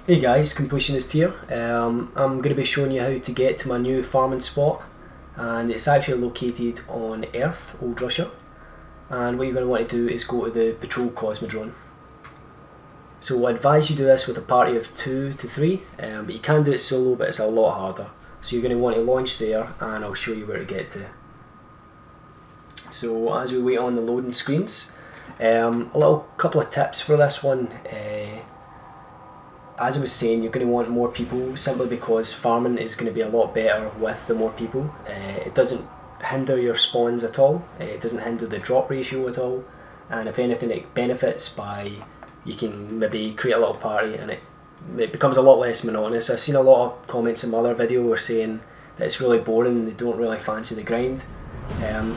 Hey guys, Completionist here. I'm going to be showing you how to get to my new farming spot, and it's actually located on Earth, Old Russia. And what you're going to want to do is go to the Patrol Cosmodrome. So I advise you do this with a party of 2 to 3, but you can do it solo, but it's a lot harder. So you're going to want to launch there, and I'll show you where to get to. So as we wait on the loading screens, a little couple of tips for this one. As I was saying, you're going to want more people simply because farming is going to be a lot better with the more people. It doesn't hinder your spawns at all, it doesn't hinder the drop ratio at all, and if anything it benefits by you can maybe create a little party and it becomes a lot less monotonous. I've seen a lot of comments in my other video were saying that it's really boring and they don't really fancy the grind.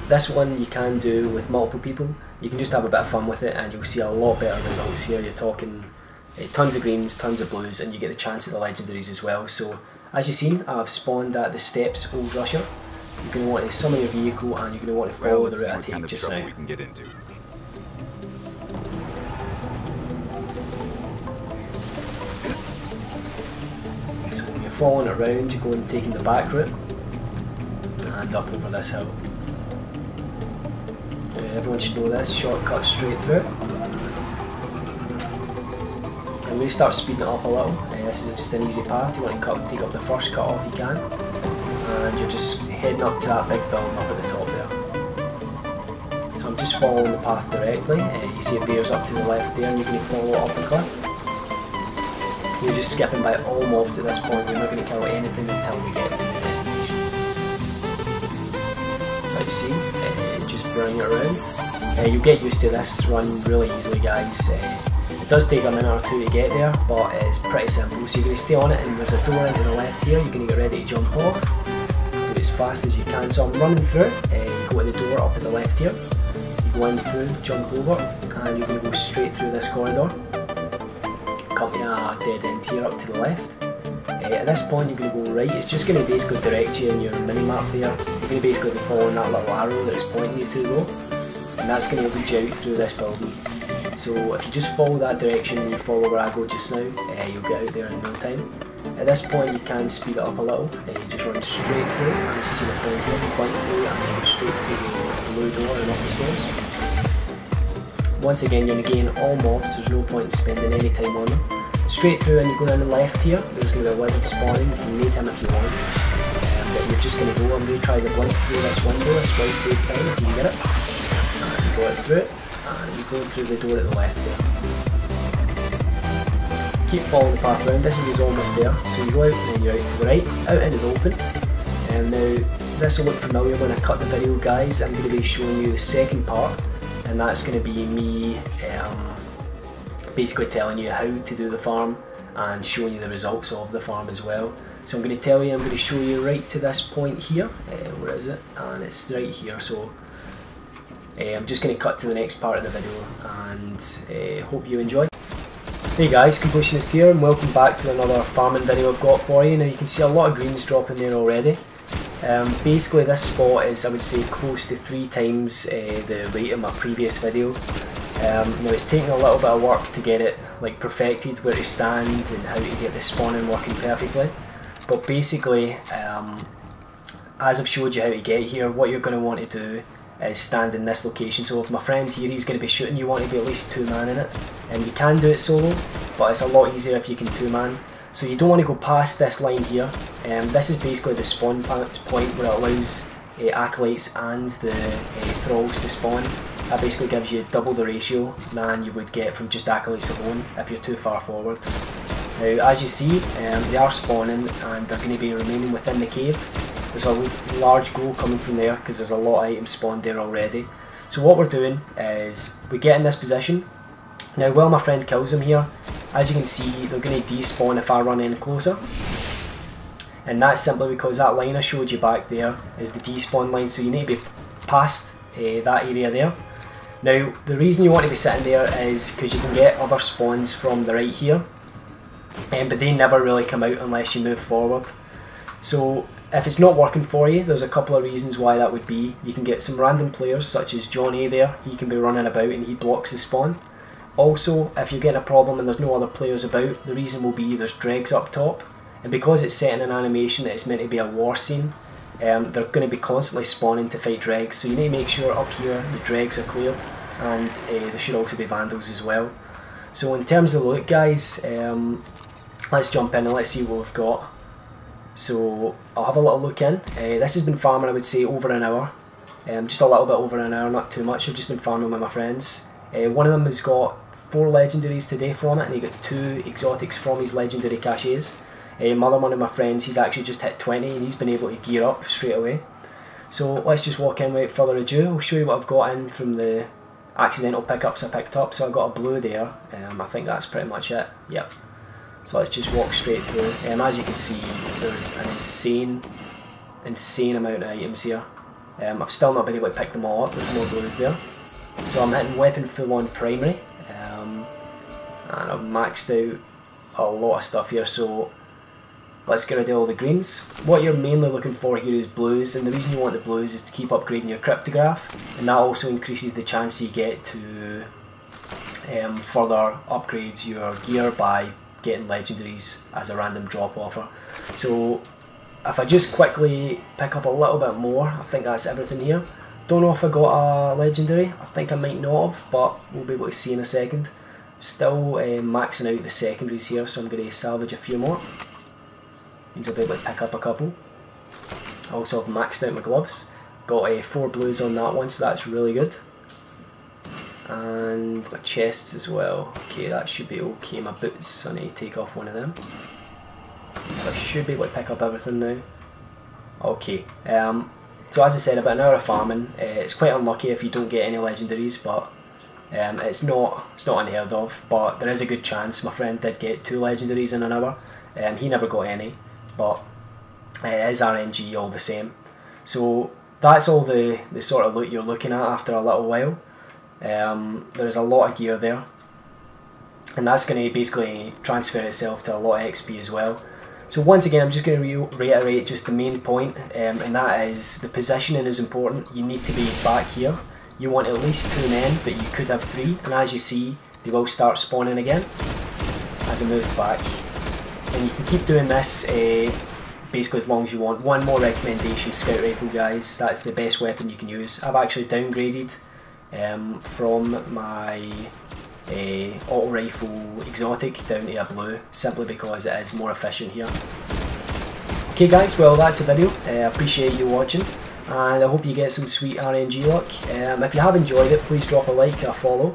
This one you can do with multiple people. You can just have a bit of fun with it and you'll see a lot better results here. You're talking tons of greens, tons of blues, and you get the chance at the legendaries as well. So as you've seen, I've spawned at the steps Old Russia. You're going to want to summon your vehicle and you're going to want to follow the route I take just now. We can get into. So when you're following it around, you go and taking the back route and up over this hill. Everyone should know this, shortcut straight through. I'm going to start speeding it up a little. This is just an easy path. You want to take up the first cut off you can, and you're just heading up to that big building up at the top there. So I'm just following the path directly. You see it bears up to the left there, and you're going to follow it up the cliff. You're just skipping by all mobs at this point. You're not going to kill anything until we get to the destination. As you see, just bring it around. You'll get used to this run really easily, guys. It does take a minute or two to get there, but it's pretty simple. So you're going to stay on it, and there's a door into the left here. You're going to get ready to jump off. Do it as fast as you can. So I'm running through. You go to the door up at the left here. You go in through, jump over, and you're going to go straight through this corridor. Come to a dead end here up to the left. At this point you're going to go right. It's just going to basically direct you in your mini-map there. You're going to basically be following that little arrow that it's pointing you to go, and that's going to lead you out through this building. So if you just follow that direction and you follow where I go just now, you'll get out there in no time. At this point you can speed it up a little. You just run straight through, and you can see the point here, you point through and then go straight to the blue door and up the stairs. Once again you're going to gain all mobs, there's no point in spending any time on them. Straight through, and you go down the left here, there's going to be a wizard spawning. You can mate him if you want, but you're just going to go. I'm going to try the blink through this window, this will save time if you can get it. And you go out through it, and you go through the door at the left there. Keep following the path around. This is almost there, so you go out and then you're out to the right, out into the open. Now this will look familiar when I cut the video, guys. I'm going to be showing you the second part, and that's going to be me basically telling you how to do the farm and showing you the results of the farm as well. So I'm going to show you right to this point here. Where is it? And it's right here. So I'm just going to cut to the next part of the video, and hope you enjoy. Hey guys, Completionist here, and welcome back to another farming video I've got for you. Now you can see a lot of greens dropping there already. Basically this spot is, I would say, close to 3 times the rate of my previous video. Now it's taken a little bit of work to get it perfected, where to stand and how to get the spawning working perfectly. But basically, as I've showed you how to get here, what you're going to want to do is stand in this location. So if my friend here, he's going to be shooting, you want to be at least 2 man in it. And you can do it solo, but it's a lot easier if you can 2 man. So you don't want to go past this line here. This is basically the spawn point where it allows acolytes and the thralls to spawn. That basically gives you double the ratio than you would get from just acolytes alone if you're too far forward. Now as you see, they are spawning and they're going to be remaining within the cave. There's a large glow coming from there because there's a lot of items spawned there already. So what we're doing is we get in this position. Now while my friend kills them here, as you can see they're going to despawn if I run any closer. And that's simply because that line I showed you back there is the despawn line, so you need to be past that area there. Now the reason you want to be sitting there is because you can get other spawns from the right here, but they never really come out unless you move forward. So if it's not working for you, there's a couple of reasons why that would be. You can get some random players such as John A there, he can be running about and he blocks the spawn. Also, if you're getting a problem and there's no other players about, the reason will be there's dregs up top, and because it's set in an animation that it's meant to be a war scene, they're going to be constantly spawning to fight dregs, so you need to make sure up here the dregs are cleared, and there should also be vandals as well. So in terms of the loot, guys, let's jump in and let's see what we've got. So I'll have a little look in. This has been farming, I would say, over an hour. Just a little bit over an hour, not too much. I've just been farming with my friends. One of them has got 4 legendaries today from it, and he got 2 exotics from his legendary caches. Another one of my friends, he's actually just hit 20 and he's been able to gear up straight away. So let's just walk in without further ado. I'll show you what I've got in from the accidental pickups I picked up. So I got a blue there, I think that's pretty much it, yep. So let's just walk straight through. As you can see, there's an insane amount of items here. I've still not been able to pick them all up, there's more blues there. So I'm hitting weapon full on primary, and I've maxed out a lot of stuff here, so let's get rid of all the greens. What you're mainly looking for here is blues, and the reason you want the blues is to keep upgrading your cryptograph, and that also increases the chance you get to further upgrade your gear by getting legendaries as a random drop offer. So if I just quickly pick up a little bit more, I think that's everything here. Don't know if I got a legendary, I think I might not have, but we'll be able to see in a second. Still maxing out the secondaries here, so I'm going to salvage a few more. Means I'll be able to pick up a couple. I also have maxed out my gloves. Got 4 blues on that one, so that's really good. And my chests as well. Okay, that should be okay. My boots, I need to take off one of them. So I should be able to pick up everything now. Okay, so as I said, about an hour of farming. It's quite unlucky if you don't get any legendaries, but it's not unheard of. But there is a good chance. My friend did get 2 legendaries in an hour. He never got any, but it is RNG all the same. So that's all the sort of loot you're looking at after a little while. There's a lot of gear there, and that's going to basically transfer itself to a lot of XP as well. So once again, I'm just going to reiterate just the main point, and that is the positioning is important. You need to be back here. You want at least 2 men, but you could have 3, and as you see, they will start spawning again as I move back. And you can keep doing this basically as long as you want. One more recommendation, scout rifle, guys. That's the best weapon you can use. I've actually downgraded from my auto rifle exotic down to a blue, simply because it is more efficient here. Okay guys, well that's the video. I appreciate you watching, and I hope you get some sweet RNG luck. If you have enjoyed it, please drop a like, a follow.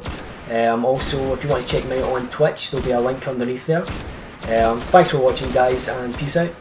Also, if you want to check me out on Twitch, there'll be a link underneath there. Thanks for watching guys, and peace out.